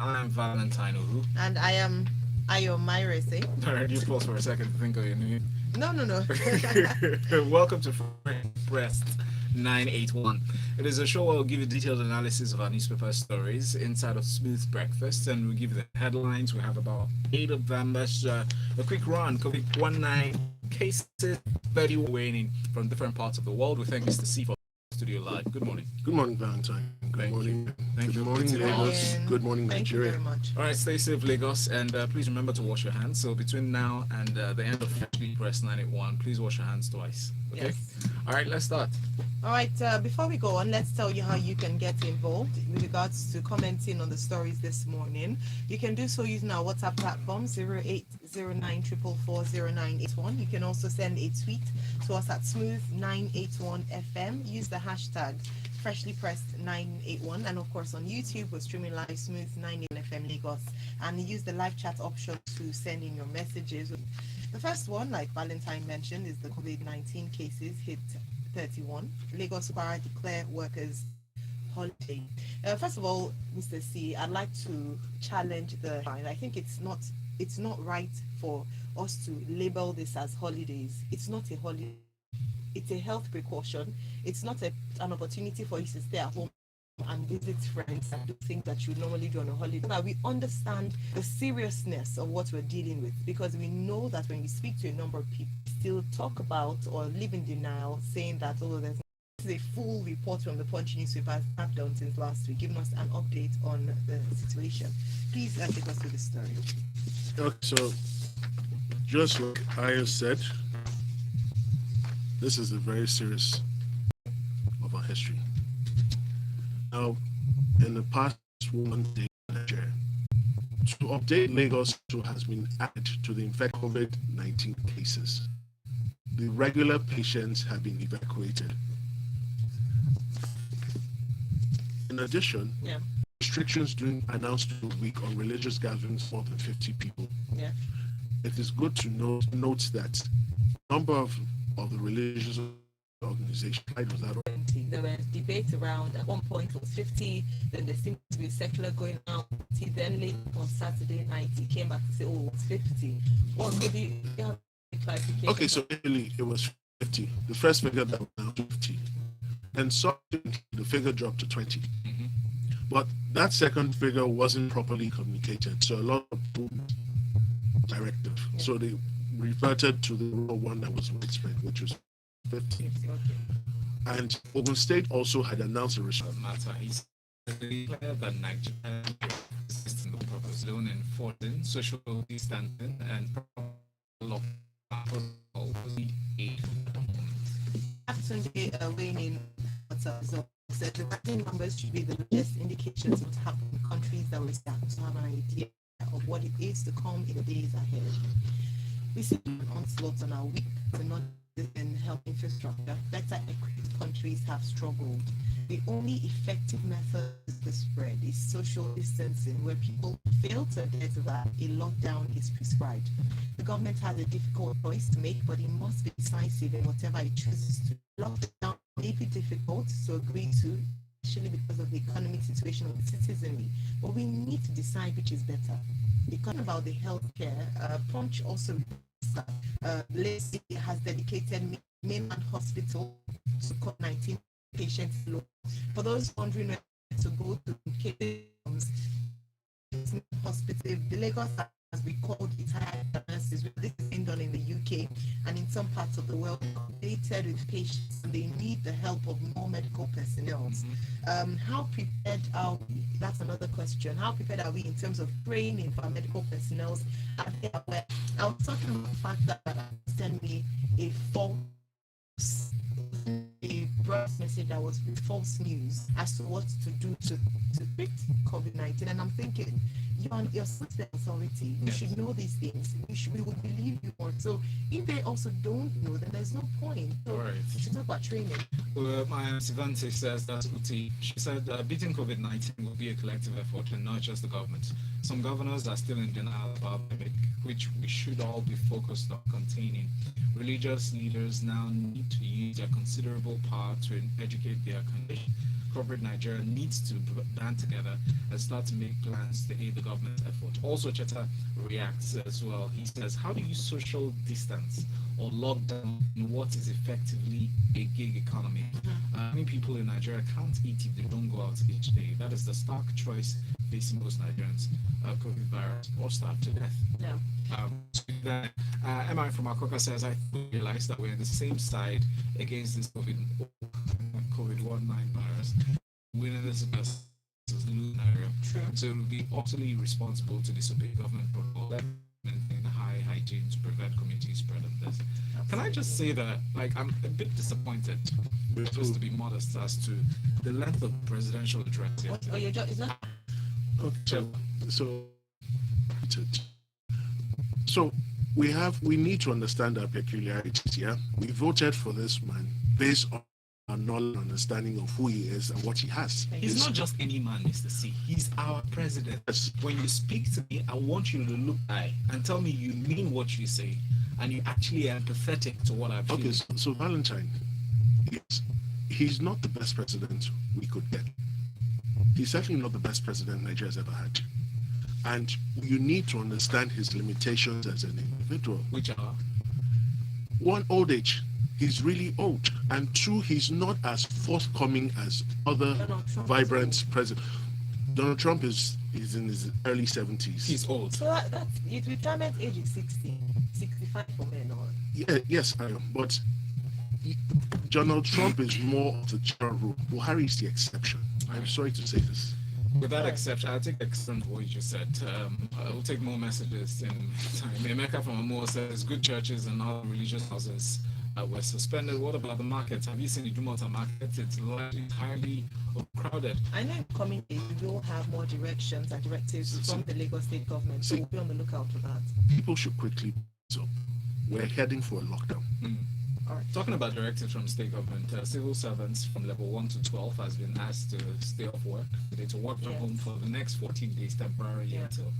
I'm Valentine Uhu. And I am Ayo Myrese. Alright, you pause for a second to think of your name. No, no, no. Welcome to Breast 981. It is a show where we'll give you detailed analysis of our newspaper stories inside of Smooth Breakfast, and we'll give you the headlines. We have about 8 of them. That's a quick run. COVID-19 cases, 31 waning from different parts of the world. We thank Mr. C for studio live. Good morning. Good morning, Valentine. Good morning. Thank Good you. morning, Good Lagos. Good morning, Thank you Nigeria. very much. All right, stay safe, Lagos, and please remember to wash your hands. So between now and the end of Freshly Press 981, please wash your hands twice. Okay. Yes. All right, let's start. All right, before we go on, let's tell you how you can get involved with regards to commenting on the stories this morning. You can do so using our WhatsApp platform 0809440981. You can also send a tweet to us at Smooth981FM. Use the hashtag Freshly Pressed 981, and of course on YouTube we're streaming live Smooth 981FM Lagos, and use the live chat option to send in your messages. The first one, like Valentine mentioned, is the COVID-19 cases hit 31. Lagos Kwara declare workers holiday. First of all, Mr. C, I'd like to challenge I think it's not right for us to label this as holidays. It's not a holiday. It's a health precaution. It's not an opportunity for you to stay at home and visit friends and do things that you normally do on a holiday. That we understand the seriousness of what we're dealing with, because we know that when we speak to a number of people, still talk about or live in denial, saying that there's a full report from the Punch newspaper have done since last week, giving us an update on the situation. Please take us through the story. Okay, so just like I said, this is a very serious of our history. Now, in the past 1 day, to update Lagos, who has been added to the infected COVID-19 cases. The regular patients have been evacuated. In addition, restrictions during announced the week on religious gatherings more than 50 people. Yeah. It is good to note that number of the religious organizations was that. There was debate around, at one point it was 50, then there seemed to be secular going out, then late on Saturday night he came back to say, oh, it's 50. What could you have clarification? Okay, so initially it was 50. The first figure that was now 50. And subsequently the figure dropped to 20. Mm-hmm. But that second figure wasn't properly communicated, so a lot of people directive. Yeah. So they reverted to the one that was widespread, which was 50. Okay. And Ogun State also had announced a response. Matter is clear that Nigeria is in the proper zone enforcing social distancing and proper lockdown. Sunday weighing in said the rising numbers should be the latest indications of what happened in countries that will start to have an idea of what it is to come in the days ahead. We see onslaughts on our weak to not in health infrastructure. Better equipped countries have struggled. The only effective method to spread is social distancing, where people fail to adhere to that. A lockdown is prescribed. The government has a difficult choice to make, but it must be decisive in whatever it chooses to. Lockdown may be difficult to agree to, especially because of the economic situation of the citizenry, but we need to decide which is better. Because about the healthcare, Punch also Lacey has dedicated mainland hospital to COVID-19 patients. For those wondering where to go to hospital, the Lagos has recalled retired nurses. This is being done in the UK and in some parts of the world, updated with patients, and they need the help of more medical personnel. How prepared are we? That's another question. How prepared are we in terms of training for our medical personnel? Are they aware? I was talking about the fact that sent me a broad message that was with false news as to what to do to treat COVID-19, and I'm thinking, you're such the authority. You should know these things. We would believe you more. So if they also don't know, then there's no point. So Right. we should talk about training. Well, my Sivante says that Uti. She said beating COVID-19 will be a collective effort and not just the government. Some governors are still in denial about the pandemic, which we should all be focused on containing. Religious leaders now need to use their considerable power to educate their corporate Nigeria needs to band together and start to make plans to aid the government's effort. Also, Cheta reacts as well. He says, how do you social distance or lock down what is effectively a gig economy? Many people in Nigeria can't eat if they don't go out each day. That is the stark choice facing most Nigerians. COVID virus or starve to death. No. MI from Akoka says, I realize that we're on the same side against this COVID-19 virus. Winning this versus losing Nigeria. So it would be utterly irresponsible to disobey government protocol, maintain high hygiene to prevent community spread of this. Can I just say that, like, I'm a bit disappointed, just to be modest, as to the length of presidential address. Oh, your job is that? Okay, so we need to understand our peculiarities. Yeah, we voted for this man based on our knowledge and understanding of who he is and what he has. He's not just any man, Mr. C. He's our president. Yes. When you speak to me, I want you to look eye and tell me you mean what you say and you actually are empathetic to what I've Okay, so Valentine, yes, he's not the best president we could get. He's certainly not the best president Nigeria's ever had. And you need to understand his limitations as an individual. Which are? One, old age. He's really old. And two, he's not as forthcoming as other vibrant presidents. Donald Trump is in his early 70s. He's old. So that's his retirement age is 60, 65 for men or? Yeah, yes, I am. But Donald Trump is more of the general rule. Buhari is the exception. I'm sorry to say this. With that exception, I'll take extent what you just said. I will take more messages in time. Emeka from Amor says good churches and other religious houses were suspended. What about the markets? Have you seen the Jumota market? It's entirely crowded. I know in coming days we will have more directions and directives from the Lagos state government, so we'll be on the lookout for that. People should quickly. So we're heading for a lockdown. All right. Talking about directives from state government, civil servants from level 1 to 12 has been asked to stay off work. They to work from home for the next 14 days temporarily until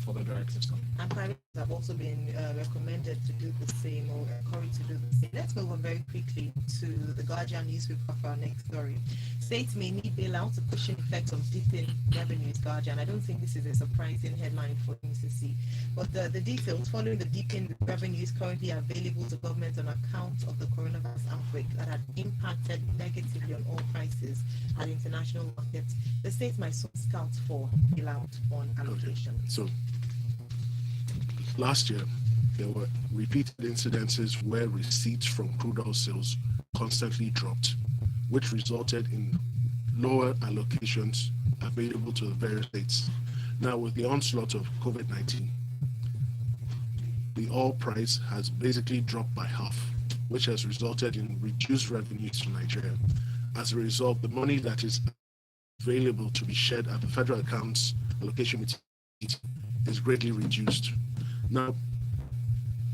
further directives come. And private have also been recommended to do the same or encouraged to do the same. Let's move on very quickly to the Guardian newspaper for our next story. States may need bailout to cushion effects of dipping revenues, Guardian. I don't think this is a surprising headline for MCC. But the details following the dipping revenues currently available to government on account of the coronavirus outbreak that had impacted negatively on oil prices at international markets, the states might soon scout for bailout on allocation. So last year, there were repeated incidences where receipts from crude oil sales constantly dropped, which resulted in lower allocations available to the various states. Now, with the onslaught of COVID-19, the oil price has basically dropped by half, which has resulted in reduced revenues to Nigeria. As a result, the money that is available to be shared at the federal accounts allocation is greatly reduced. Now,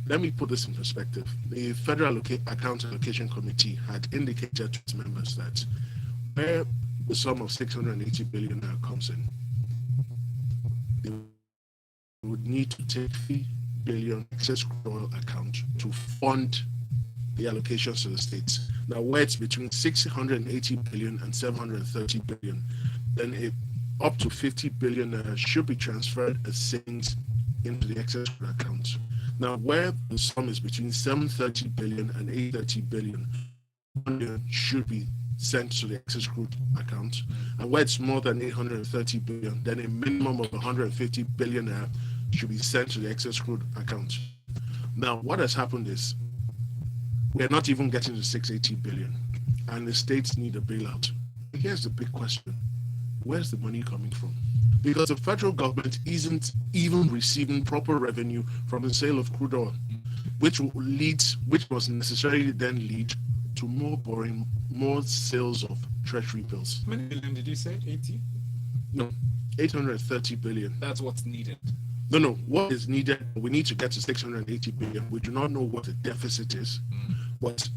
let me put this in perspective. The Federal Account Allocation Committee had indicated to its members that where the sum of 680 billion now comes in, they would need to take 3 billion excess crude oil account to fund the allocations to the states. Now, where it's between 680 billion and 730 billion, then up to 50 billion should be transferred as savings into the excess crude account. Now, where the sum is between 730 billion and 830 billion, should be sent to the excess crude account. And where it's more than 830 billion, then a minimum of 150 billion should be sent to the excess crude account. Now, what has happened is we're not even getting to 680 billion, and the states need a bailout. Here's the big question: where's the money coming from? Because the federal government isn't even receiving proper revenue from the sale of crude oil, which must necessarily then lead to more borrowing, more sales of treasury bills. How many billion did you say? 80? No, 830 billion. That's what's needed. No, what is needed, we need to get to 680 billion. We do not know what the deficit is, but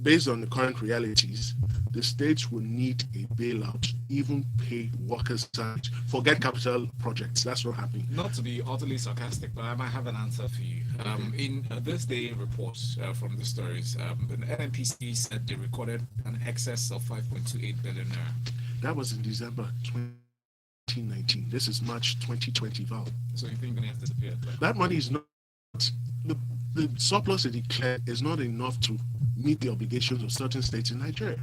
based on the current realities, the states will need a bailout to even pay workers' salaries. Forget capital projects. That's not happening. Not to be utterly sarcastic, but I might have an answer for you. In this day report from the stories, the NNPC said they recorded an excess of 5.28 billion naira. That was in December 2019. This is March 2020, Val. So you think money has disappeared? That money is not, the surplus they declared is not enough to meet the obligations of certain states in Nigeria.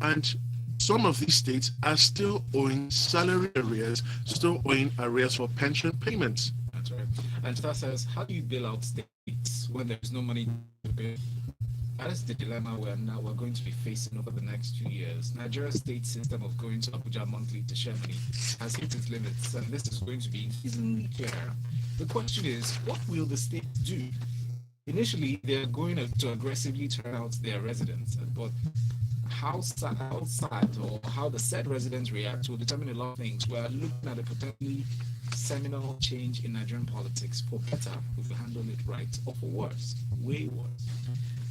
And some of these states are still owing salary arrears, still owing arrears for pension payments. That's right. And that says, how do you bail out states when there is no money to bail? That is the dilemma we're going to be facing over the next 2 years. Nigeria's state system of going to Abuja monthly to share money has hit its limits, and this is going to be increasingly clear. The question is, what will the states do? Initially, they're going to aggressively turn out their residents, but how sad or how the said residents react will determine a lot of things. We're looking at a potentially seminal change in Nigerian politics, for better if we handle it right, or for worse, way worse.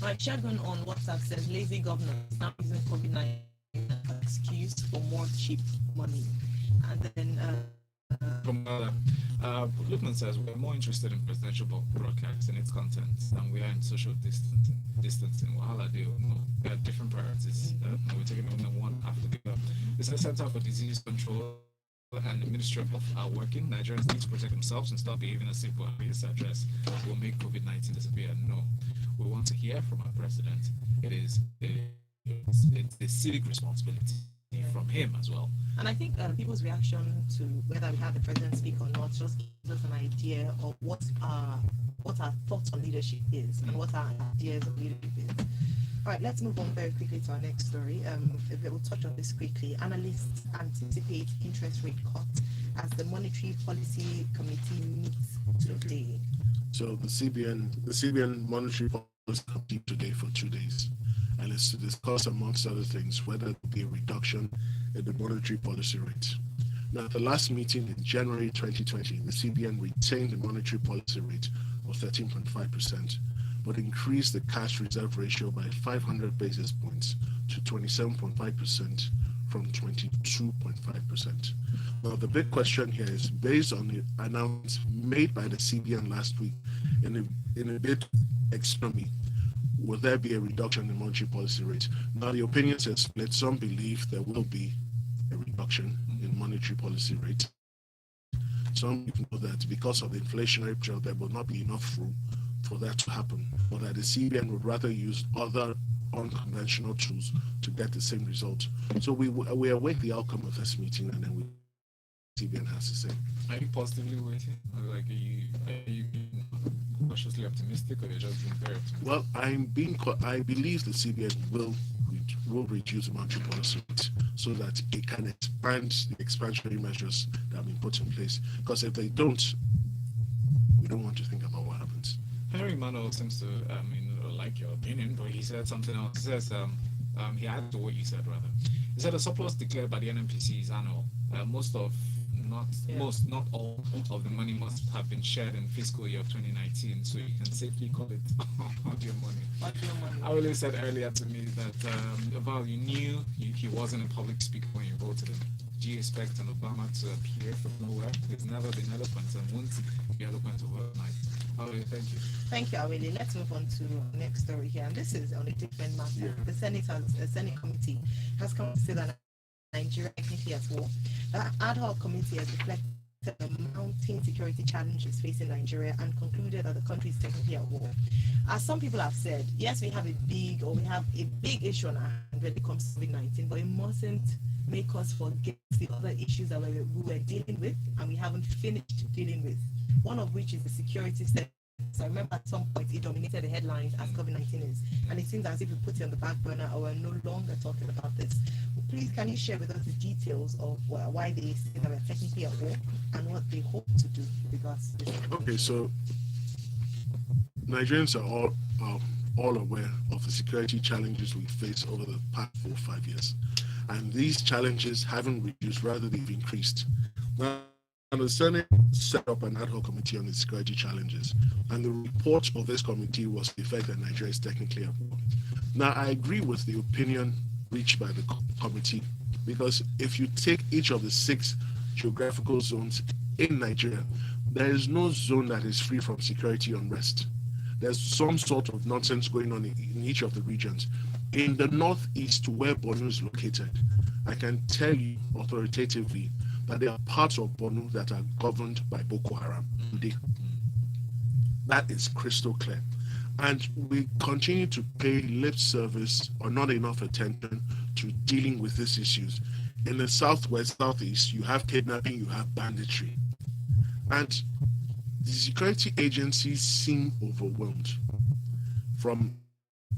My Shagun on WhatsApp says lazy governors now using COVID-19 as an excuse for more cheap money. And then From Lukman says we're more interested in presidential broadcasts and its content than we are in social distancing. Wahala deal. No, we have different priorities. We're taking one after the other. The Center for Disease Control and the Ministry of Health are working. Nigerians need to protect themselves and stop behaving as if this address will make COVID-19 disappear. No, we want to hear from our president. It's a civic responsibility from him as well. And I think people's reaction to whether we have the president speak or not just gives us an idea of what our thoughts on leadership is and what our ideas of leadership is. All right, let's move on very quickly to our next story. We'll touch on this quickly. Analysts anticipate interest rate cuts as the Monetary Policy Committee meets today. So the CBN Monetary Policy Committee today for 2 days, and it's to discuss, amongst other things, whether there will be a reduction in the monetary policy rate. Now, at the last meeting in January 2020, the CBN retained the monetary policy rate of 13.5%, but increased the cash reserve ratio by 500 basis points to 27.5% from 22.5%. Now, the big question here is, based on the announcement made by the CBN last week in a bid economy, will there be a reduction in monetary policy rate? Now, the opinions are split. Some believe there will be a reduction in monetary policy rate. Some people know that because of the inflationary pressure, there will not be enough room for that to happen, but that the CBN would rather use other unconventional tools to get the same result. So we await the outcome of this meeting, and then CBN has to say. Are you positively waiting? Or like, are you being cautiously optimistic, or you're just being very optimistic? Well, I believe the CBN will reduce the monetary policy rate so that it can expand the expansionary measures that have been put in place. Because if they don't, we don't want to think about what happens. Henry Manuel seems to like your opinion, but he said something else. He says he added to what you said rather. He said the surplus declared by the NNPC is annual. Not all of the money must have been shared in fiscal year of 2019, so you can safely call it audio money. Awele said earlier to me that Val, you knew he wasn't a public speaker when you voted him. Do you expect an Obama to appear from nowhere? He's never been eloquent and won't be eloquent overnight. Awele, thank you. Thank you, Awele. Let's move on to our next story here, and this is on a different matter. Yeah. The Senate committee has come to say that Nigeria is technically at war. The ad hoc committee has reflected the mounting security challenges facing Nigeria and concluded that the country is technically at war. As some people have said, yes, we have a big issue on our hand when it comes to COVID-19, but it mustn't make us forget the other issues that we were dealing with and we haven't finished dealing with. One of which is the security sector. So I remember at some point it dominated the headlines as COVID-19 is, and it seems as if we put it on the back burner or we're no longer talking about this. Please, can you share with us the details of why they say that we're technically at war and what they hope to do with regards to this? Okay, so Nigerians are all aware of the security challenges we face over the past 4 or 5 years, and these challenges haven't reduced, rather they've increased. Now, the Senate set up an ad hoc committee on the security challenges, and the report of this committee was the effect that Nigeria is technically at war. Now, I agree with the opinion reached by the committee, because if you take each of the 6 geographical zones in Nigeria, there is no zone that is free from security unrest. There's some sort of nonsense going on in each of the regions. In the northeast, where Borno is located, I can tell you authoritatively that there are parts of Borno that are governed by Boko Haram today. That is crystal clear. And we continue to pay lip service or not enough attention to dealing with these issues. In the southwest, southeast, you have kidnapping, you have banditry. And the security agencies seem overwhelmed, from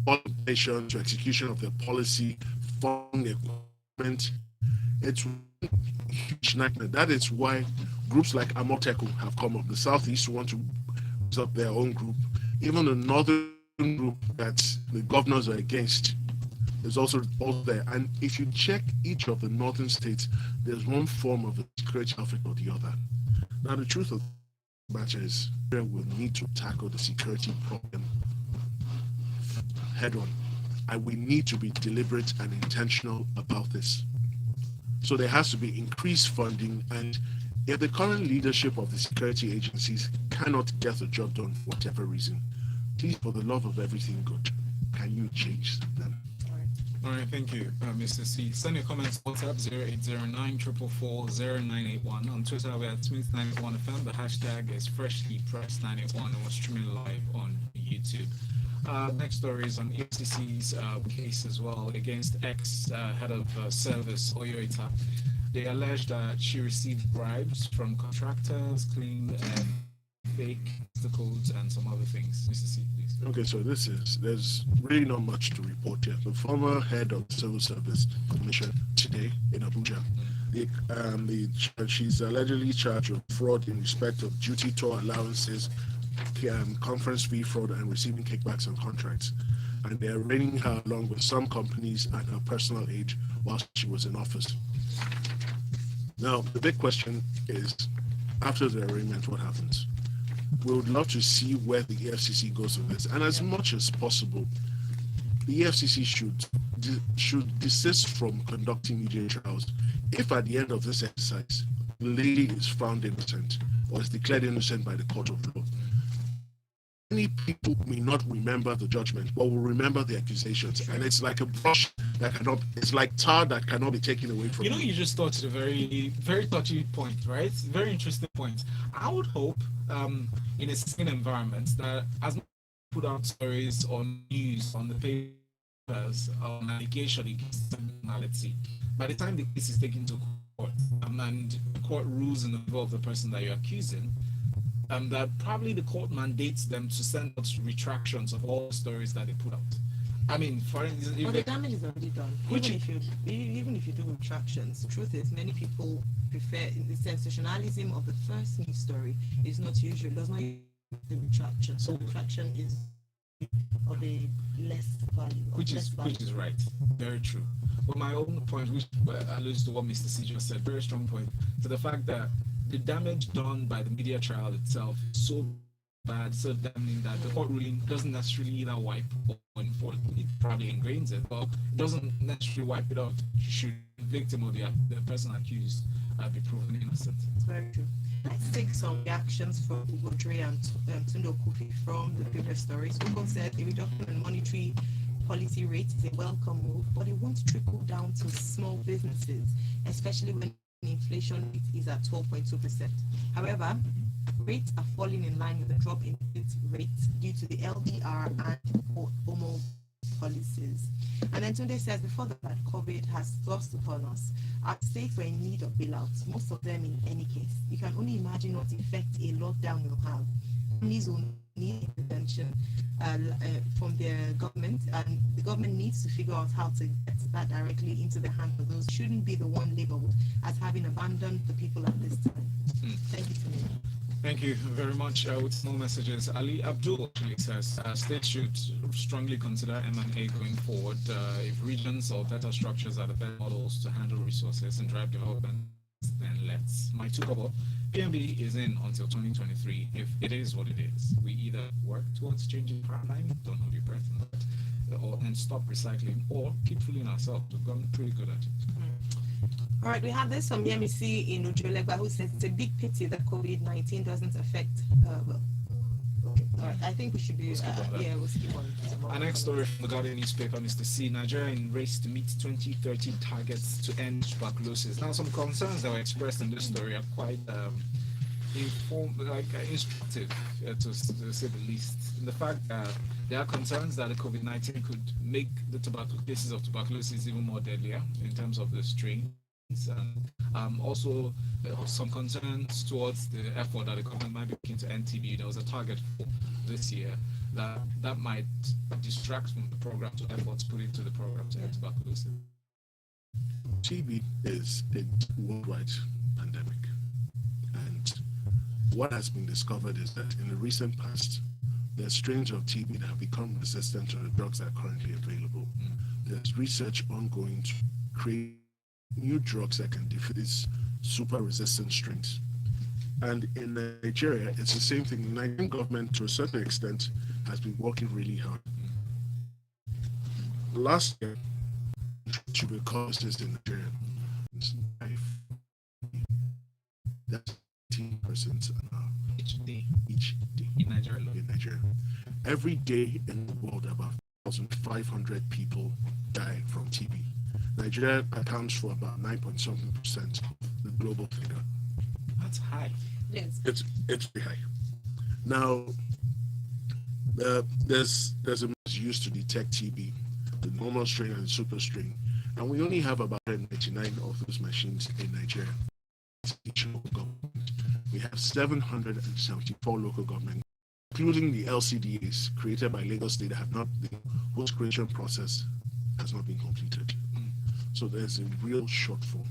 implementation to execution of their policy, funding equipment. It's a huge nightmare. That is why groups like Amoteco have come up. The southeast want to raise up their own group. Even the northern group that the governors are against is also there. And if you check each of the northern states, there's one form of a security outfit or the other. Now, the truth of the matter is, we will need to tackle the security problem head on, and we need to be deliberate and intentional about this. So there has to be increased funding, and if the current leadership of the security agencies cannot get the job done for whatever reason, please, for the love of everything good, can you change them? All right, thank you, Mr. C. Send your comments WhatsApp 0809 444 0981. On Twitter, we're at Smooth981FM. The hashtag is FreshlyPressed981, and we're streaming live on YouTube. Next story is on EFCC's case as well against ex-head of service, Oyoita. They allege that she received bribes from contractors, claimed fake codes, and some other things. Mr. C, please. Okay, so there's really not much to report here. The former head of the Civil Service Commission today in Abuja, she's allegedly charged with fraud in respect of duty tour allowances, conference fee fraud, and receiving kickbacks on contracts. And they're arraigning her along with some companies and her personal aid while she was in office. Now, the big question is, after the arraignment, what happens? We would love to see where the EFCC goes with this. And as much as possible, the EFCC should desist from conducting media trials. If at the end of this exercise, the lady is found innocent or is declared innocent by the court of law, many people may not remember the judgment, but will remember the accusations. And it's like a brush that cannot, it's like tar that cannot be taken away from you. You just touched a very, very touchy point, right? Very interesting point. I would hope in a certain environment that as put out stories on news, on the papers, on allegation against criminality, by the time the case is taken to court and the court rules in favor of the person that you're accusing, that probably the court mandates them to send out retractions of all the stories that they put out. I mean, for instance, the damage is already done. Even if you do retractions, the truth is many people prefer the sensationalism of the first news story is not usual. Does not use the retraction. So retraction is of a less value. Which is right. Very true. But my own point, which alludes to what Mr. C just said, very strong point, to the fact that the damage done by the media trial itself is so bad, so damning that the court ruling doesn't necessarily either wipe or enforce. It probably ingrains it, but it doesn't necessarily wipe it off. Should the victim or the person accused be proven innocent? It's very true. Let's take some reactions from Ugo Dre and Tundo Kufi from the previous stories. Ugo said a reduction in monetary policy rates is a welcome move, but it won't trickle down to small businesses, especially when inflation rate is at 12.2%. However, rates are falling in line with the drop in rates due to the LDR and OMO policies. And then Tunde says, before that, COVID has thrust upon us. Our states were in need of bailouts, most of them in any case. You can only imagine what effect a lockdown will have. Families will need intervention from their government, and the government needs to figure out how to get that directly into the hands of those who shouldn't be the one labeled as having abandoned the people at this time. Thank you, Tunde. Thank you very much. With more messages, Ali Abdul actually says states should strongly consider M&A going forward if regions or data structures are the best models to handle resources and drive development. Then let's. My two couple, PMB is in until 2023. If it is what it is, we either work towards changing paradigm, don't hold your breath on that, and stop recycling, or keep fooling ourselves. We've gotten pretty good at it. All right, we have this from Yemisi in Ujolegba who says it's a big pity that COVID-19 doesn't affect. Well, okay, all right. I think we should be. We'll skip on that. Yeah, we'll skip on. Our next story from the Guardian newspaper, Mr. C. Nigeria in race to meet 2030 targets to end tuberculosis. Now, some concerns that were expressed in this story are quite instructive, to say the least. In the fact that there are concerns that the COVID-19 could make the cases of tuberculosis even more deadlier in terms of the strains, and also some concerns towards the effort that the government might be making to end TB. There was a target for this year that might distract from the program to efforts put into the program to end tuberculosis. TB is a worldwide pandemic, and what has been discovered is that in the recent past, there are strains of TB that have become resistant to the drugs that are currently available. There's research ongoing to create new drugs that can defeat these super resistant strains. And in Nigeria, it's the same thing. The Nigerian government, to a certain extent, has been working really hard. Last year, tuberculosis in Nigeria, that's 18% Each day each day in Nigeria. in Nigeria. Every day in the world, about 1,500 people die from TB. Nigeria accounts for about 9.7% of the global figure. That's high. Yes. It's very high. Now, there's a machine used to detect TB, the normal strain and the super strain, and we only have about 199 of those machines in Nigeria. Each local government. We have 774 local governments, including the LCDAs created by Lagos State that have not, the post-creation process has not been completed. So there's a real shortfall.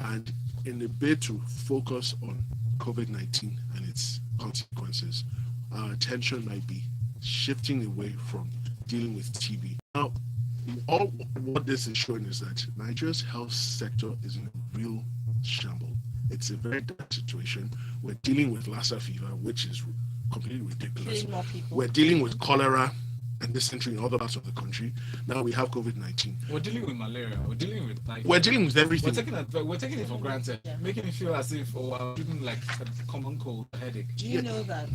And in the bid to focus on COVID-19 and its consequences, our attention might be shifting away from dealing with TB. Now, all what this is showing is that Nigeria's health sector is in a real shambles. It's a very dark situation. We're dealing with Lassa fever, which is completely ridiculous. Killing more people. We're dealing with cholera and dysentery in other parts of the country. Now we have COVID-19. We're dealing with malaria. We're dealing with We're dealing with everything. We're taking it for granted, making it feel as if we're treating like a common cold, a headache. Do you know that?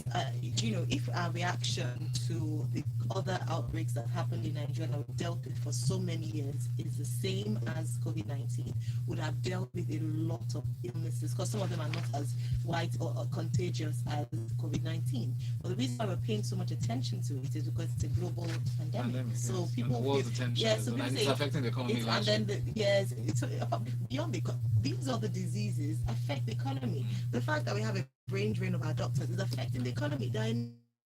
Do you know if our reaction to the other outbreaks that happened in Nigeria that we dealt with for so many years is the same as COVID-19, would have dealt with a lot of illnesses, because some of them are not as wide or contagious as COVID-19. But the reason why we're paying so much attention to it is because it's a global pandemic. So yes. people, and the world's attention, so people and say it's affecting the economy. and then it's beyond these other diseases affect the economy. The fact that we have a brain drain of our doctors is affecting the economy. There are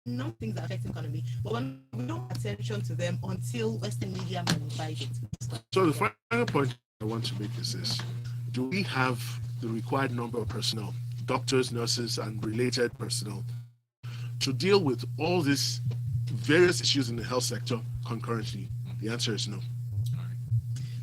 no things that affect the economy, but when we don't pay attention to them until Western media magnifies it. So the final point I want to make is this: do we have the required number of personnel, doctors, nurses, and related personnel, to deal with all these various issues in the health sector concurrently? The answer is no.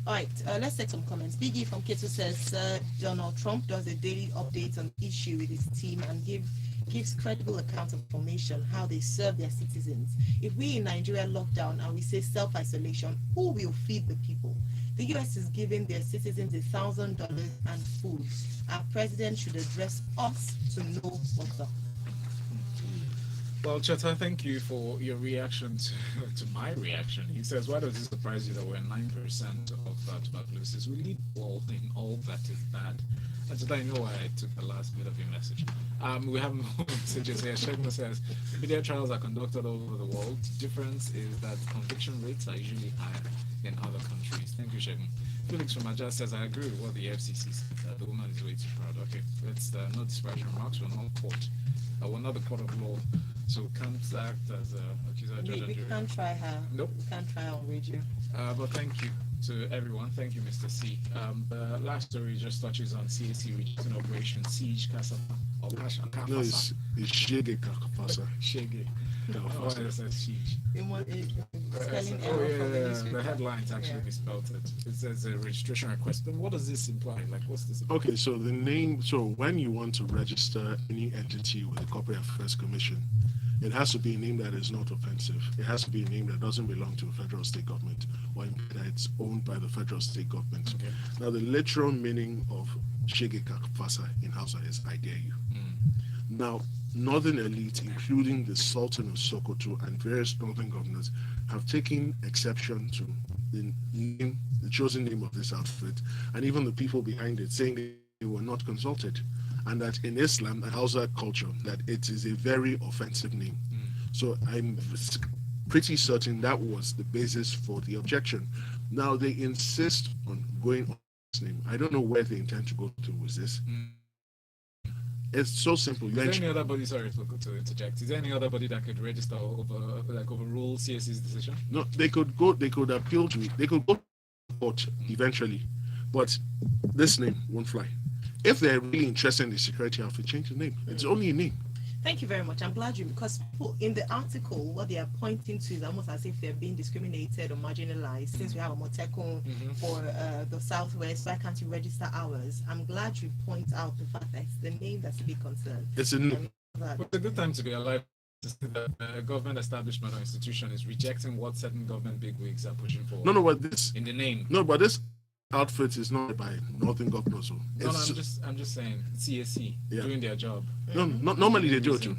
All right, let's take some comments. Biggie from Keto says Donald Trump does a daily update on the issue with his team and gives credible accounts of information, how they serve their citizens. If we in Nigeria lock down and we say self-isolation, who will feed the people? The US is giving their citizens $1,000 and food. Our president should address us to know what's up. Well, Cheta, thank you for your reaction to my reaction. He says, why does it surprise you that we're 9% of tuberculosis? We lead the world in all that is bad. And Cheta, I know why I took the last bit of your message. We have more messages here. Shegma says, media trials are conducted all over the world. The difference is that conviction rates are usually higher in other countries. Thank you, Shegma. Felix from Aja says, I agree with what the FCC said. The woman is way too proud. Okay, let's no disparaging remarks. We're not court. We're not the court of law. So can't act as accuser, judge, and We jury. can't try her. Nope. We can't try her on radio. But thank you to everyone. Thank you, Mr. C. The last story just touches on CAC rejecting Operation Siege Kasapa or Kasha. No, it's Shege Kakafasa. Shege. Oh, it says Siege. Spelling Oh error yeah, from the yeah, newspaper. the headlines actually misspelled it. It says a registration request. But what does this imply? Like, what's this? Okay, so the name, so when you want to register any entity with the Corporate Affairs Commission, it has to be a name that is not offensive. It has to be a name that doesn't belong to a federal state government or that it's owned by the federal state government. Okay. Now, the literal meaning of Shege Fasa in Hausa is I dare you. Now, northern elite, including the Sultan of Sokoto and various northern governors, have taken exception to the chosen name of this outfit, and even the people behind it saying they were not consulted, and that in Islam and Hausa culture, that it is a very offensive name. So I'm pretty certain that was the basis for the objection. Now they insist on going on this name. I don't know where they intend to go to with this. It's so simple. Is there any other body, sorry to interject, is there any other body that could register overrule CSC's decision? No, they could appeal to it. They could go to court eventually, but this name won't fly. If they're really interested in the security outfit, change the name. It's only a name. Thank you very much. I'm glad because in the article, what they are pointing to is almost as if they're being discriminated or marginalized. Since we have a Motekun for the Southwest, why can't you register ours? I'm glad you point out the fact that it's the name that's a big concern. It's a name. It's a good time to be alive to see that a government establishment or institution is rejecting what certain government bigwigs are pushing for. No, but this in the name. No, but this outfit is not by northern governors. So no, I'm just saying CSC doing their job. No, normally they do it too.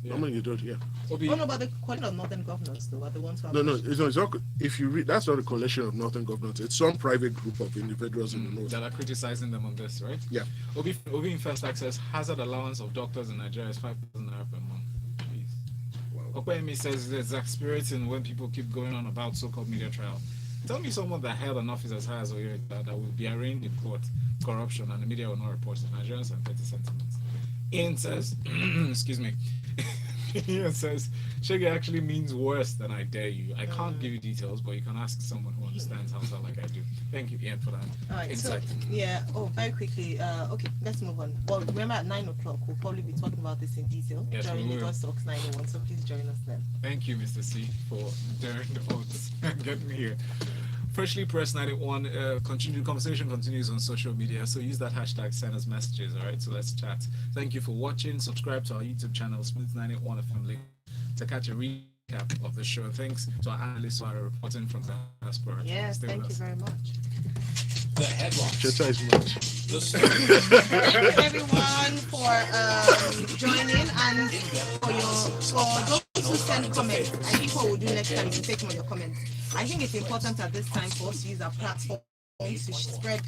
Yeah. Normally they do it, yeah. Oh, no, but the coalition of northern governors though are the ones who are It's not. If you read, that's not a coalition of northern governors. It's some private group of individuals in the north that are criticizing them on this, right? Yeah. Obi in first access hazard allowance of doctors in Nigeria is 5,000 naira per month. Jeez. Okpeyemi says there's exasperating when people keep going on about so-called media trial. Tell me someone that held an office as high as Oyo that will be arraigned in court, corruption, and the media will not report it. Nigerians and petty sentiments. Ian says, excuse me. Ian says, Shege actually means worse than I dare you. I can't give you details, but you can ask someone who understands Hausa like I do. Thank you, Ian, for that insight. So, very quickly. Okay, let's move on. Well, remember at 9 o'clock, we'll probably be talking about this in detail during Lagos Talks 901, so please join us then. Thank you, Mr. C, for daring the votes and getting me here. Freshly Pressed 91, conversation continues on social media, so use that hashtag, send us messages, all right? So let's chat. Thank you for watching. Subscribe to our YouTube channel, Smooth 91 FM, to catch a recap of the show. Thanks to our analysts who are reporting from the diaspora. Yes, thank you very much. The headlines. Cheta is much. Thank you everyone for joining and for those who send comments. I think what we'll do next time is to take on your comments. I think it's important at this time for us to use our platform to spread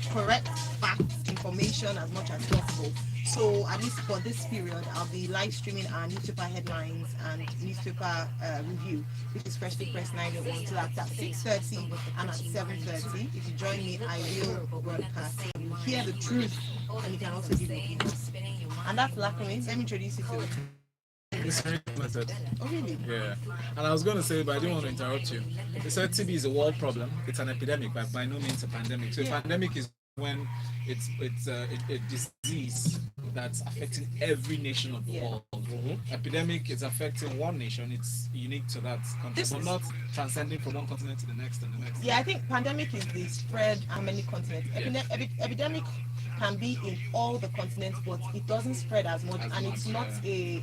correct facts, information as much as possible. So at least for this period, I'll be live streaming our newspaper headlines and newspaper review, which is Freshly Pressed 901. So that's at 6:30 and at 7:30. If you join me, I will broadcast. You will hear the truth, and you can also give your opinions. And that's Lakumi. Let me introduce you to it. Oh really? Yeah. And I was going to say, but I didn't want to interrupt you. They said TB is a world problem. It's an epidemic, but by no means a pandemic. So a pandemic is when it's a disease that's affecting every nation of the world. Epidemic is affecting one nation. It's unique to that country, but not transcending from one continent to the next and the next. Yeah, I think pandemic is the spread on many continents. Epidemic can be in all the continents, but it doesn't spread as much, and it's not a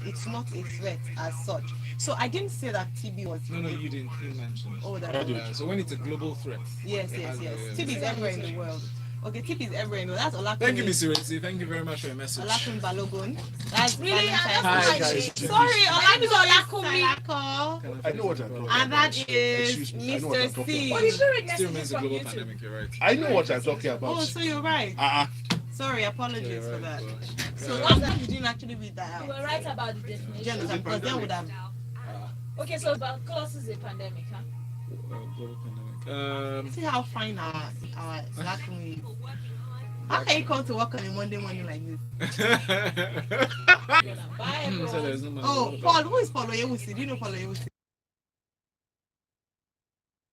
threat as such. So I didn't say that TB was. No, you didn't. You mentioned. Oh, that. So when it's a global threat. Yes. TB is everywhere in the world. Okay, TB is everywhere in the world. That's Olakun. Thank you, Miss Iresi. Thank you very much for your message. Olakun Balogun. That's really. Hi, guys. Sorry, Olakun. I know what I'm talking about. And that is Mr. C. Well, you It still means a global pandemic. You're right. I know what I'm talking about. Oh, so you're right. Sorry, apologies for that. So last time you didn't actually read that out. You were right about the definition. Jonathan, because then would have. Okay, so tuberculosis is a pandemic, huh? Global pandemic. See how fine our Lakumi. How can you come to work on a Monday morning like this? Bye, everyone. So there's no Oh, Paul, who is Paul Oyewusi? Do you know Paul Oyewusi?